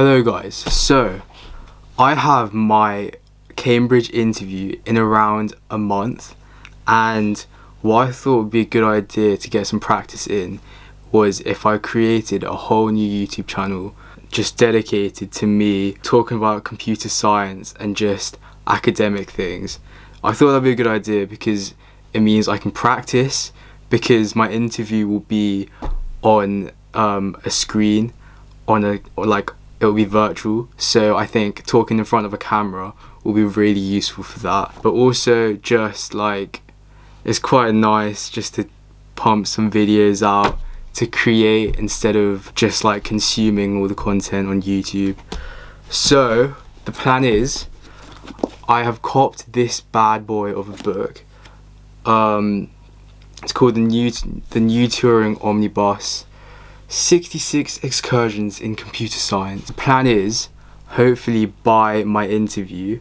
Hello guys, so I have my Cambridge interview in around a month, and what I thought would be a good idea to get some practice in was if I created a whole new YouTube channel just dedicated to me talking about computer science and just academic things. I thought that'd be a good idea because it means I can practice, because my interview will be on a screen, it'll be virtual, so I think talking in front of a camera will be really useful for that. But also just it's quite nice just to pump some videos out, to create instead of just consuming all the content on YouTube. So the plan is, I have copped this bad boy of a book. It's called the new Turing Omnibus, 66 excursions in computer science. The plan is, hopefully by my interview,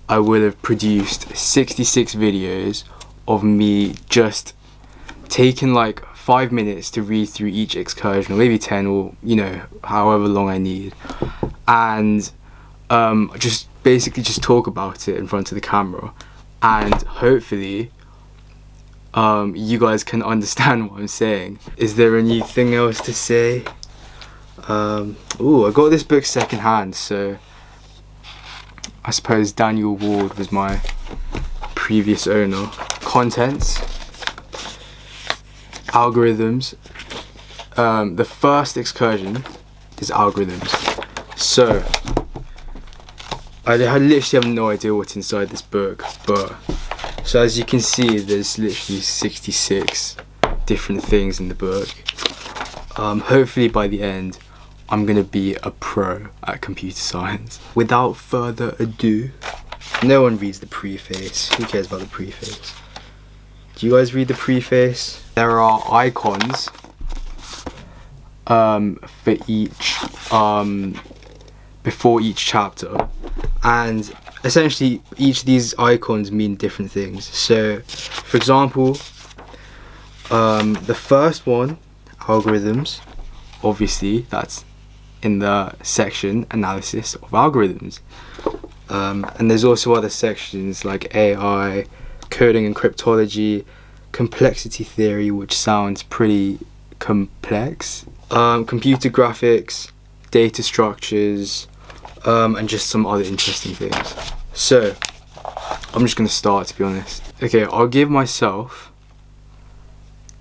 I will have produced 66 videos of me just taking 5 minutes to read through each excursion, or maybe 10, or however long I need, and just basically just talk about it in front of the camera, and hopefully you guys can understand what I'm saying. Is there anything else to say? I got this book secondhand, so I suppose Daniel Ward was my previous owner. Contents, algorithms. The first excursion is algorithms. So I literally have no idea what's inside this book, so as you can see, there's literally 66 different things in the book. Hopefully by the end, I'm gonna be a pro at computer science. Without further ado, no one reads the preface. Who cares about the preface? Do you guys read the preface? There are icons for each before each chapter, and essentially each of these icons mean different things. So for example, the first one, algorithms, obviously that's in the section analysis of algorithms, and there's also other sections like AI, coding and cryptology, complexity theory, which sounds pretty complex, computer graphics, data structures, and just some other interesting things. So I'm just gonna start, to be honest. Okay, I'll give myself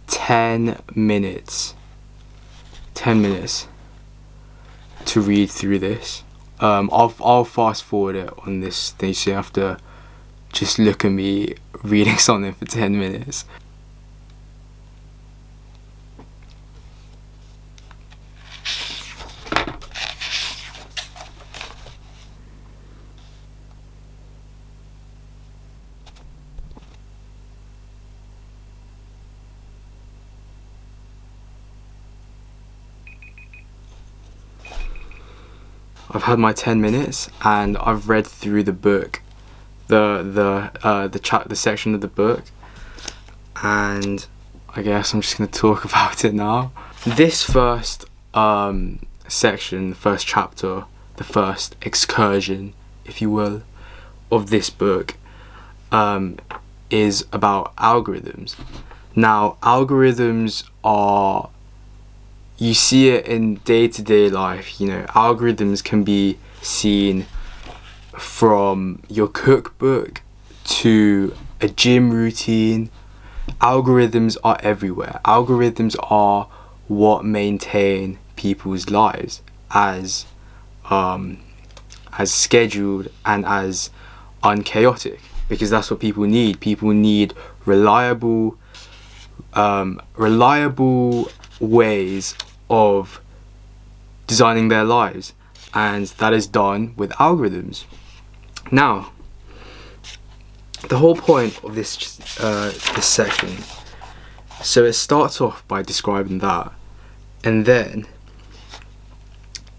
10 minutes to read through this. I'll fast forward it on this thing, so you have to just look at me reading something for 10 minutes. I've had my 10 minutes and I've read through the book, the section of the book, and I guess I'm just gonna talk about it now. This first section, the first chapter, the first excursion, if you will, of this book is about algorithms. Now, algorithms are, you see it in day-to-day life. Algorithms can be seen from your cookbook to a gym routine. Algorithms are everywhere. Algorithms are what maintain people's lives as scheduled and as unchaotic, because that's what people need. People need reliable ways of designing their lives, and that is done with algorithms. Now, the whole point of this section, so it starts off by describing that, and then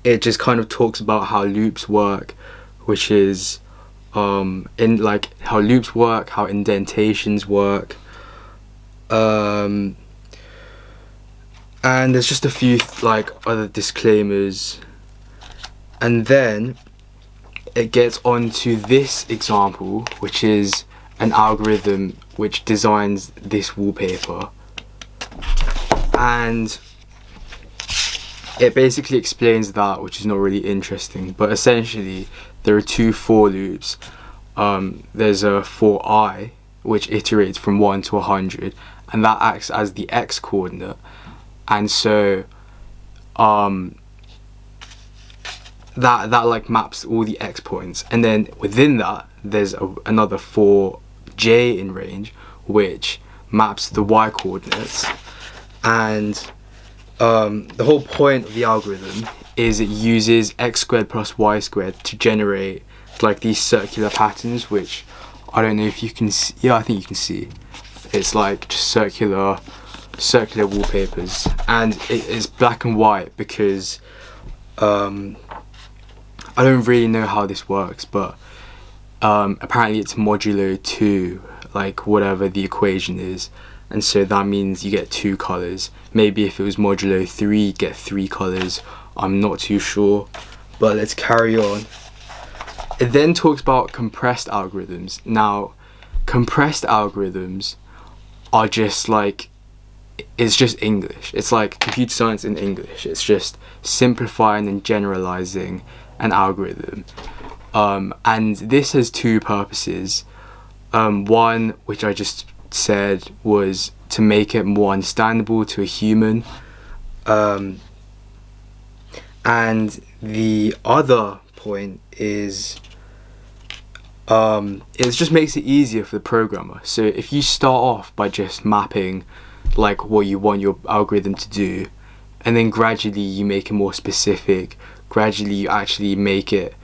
it just kind of talks about how loops work, which is how loops work, how indentations work, and there's just a few other disclaimers, And then it gets on to this example, which is an algorithm which designs this wallpaper. And it basically explains that, which is not really interesting, but essentially there are two for loops. There's a for I, which iterates from 1 to 100, and that acts as the x coordinate. And so that like maps all the x points, and then within that there's another for j in range, which maps the y coordinates. And the whole point of the algorithm is it uses x squared plus y squared to generate like these circular patterns, which I don't know if you can see. Yeah, I think you can see. It's like just circular wallpapers, and it's black and white because I don't really know how this works, but apparently it's modulo 2, like whatever the equation is, and so that means you get 2 colors. Maybe if it was modulo 3, you get 3 colors. I'm not too sure, but let's carry on. It then talks about compressed algorithms. Now, compressed algorithms are just like, it's just English. It's like computer science in English. It's just simplifying and generalizing an algorithm. And this has 2 purposes. One, which I just said, was to make it more understandable to a human. And the other point is it just makes it easier for the programmer. So if you start off by just mapping like what you want your algorithm to do, and then gradually you make it more specific, gradually you actually make it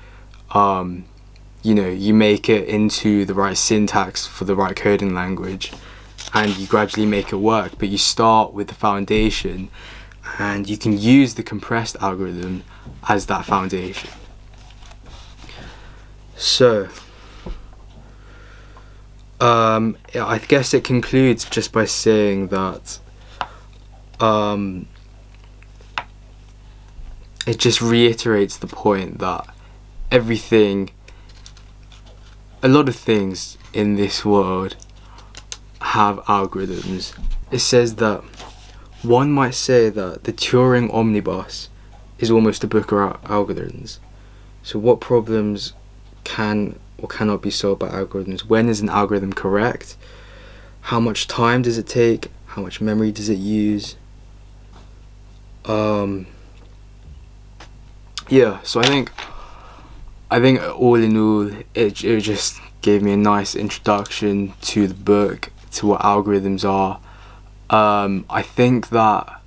you make it into the right syntax for the right coding language, and you gradually make it work. But you start with the foundation, and you can use the compressed algorithm as that foundation. So I guess it concludes just by saying that it just reiterates the point that a lot of things in this world have algorithms. It says that one might say that the Turing Omnibus is almost a book of algorithms. So what problems can or cannot be solved by algorithms? When is an algorithm correct? How much time does it take? How much memory does it use? Yeah, so I think all in all it just gave me a nice introduction to the book, to what algorithms are. I think that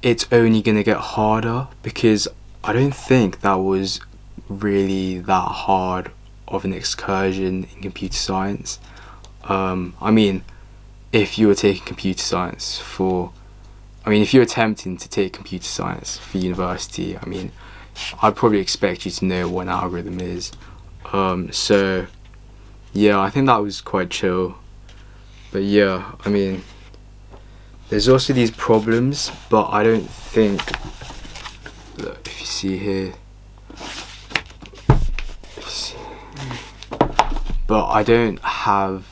it's only gonna get harder, because I don't think that was really that hard of an excursion in computer science. I mean, if you were taking computer science if you're attempting to take computer science for university, I'd probably expect you to know what an algorithm is. So yeah, I think that was quite chill. But yeah, there's also these problems, but I don't think, look, if you see here, but I don't have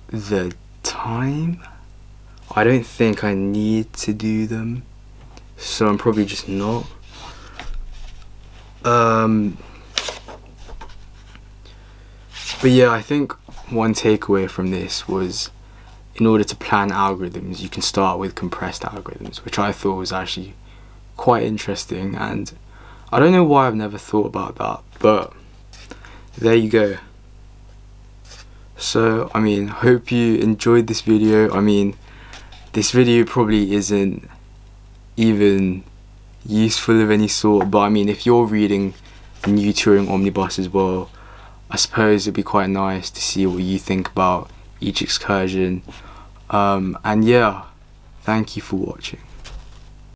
the time. I don't think I need to do them, so I'm probably just not. But yeah, I think one takeaway from this was, in order to plan algorithms, you can start with compressed algorithms, which I thought was actually quite interesting, and I don't know why I've never thought about that, but there you go. So hope you enjoyed this video. This video probably isn't even useful of any sort, but if you're reading the new Turing Omnibus as well, I suppose it'd be quite nice to see what you think about each excursion. And yeah, thank you for watching.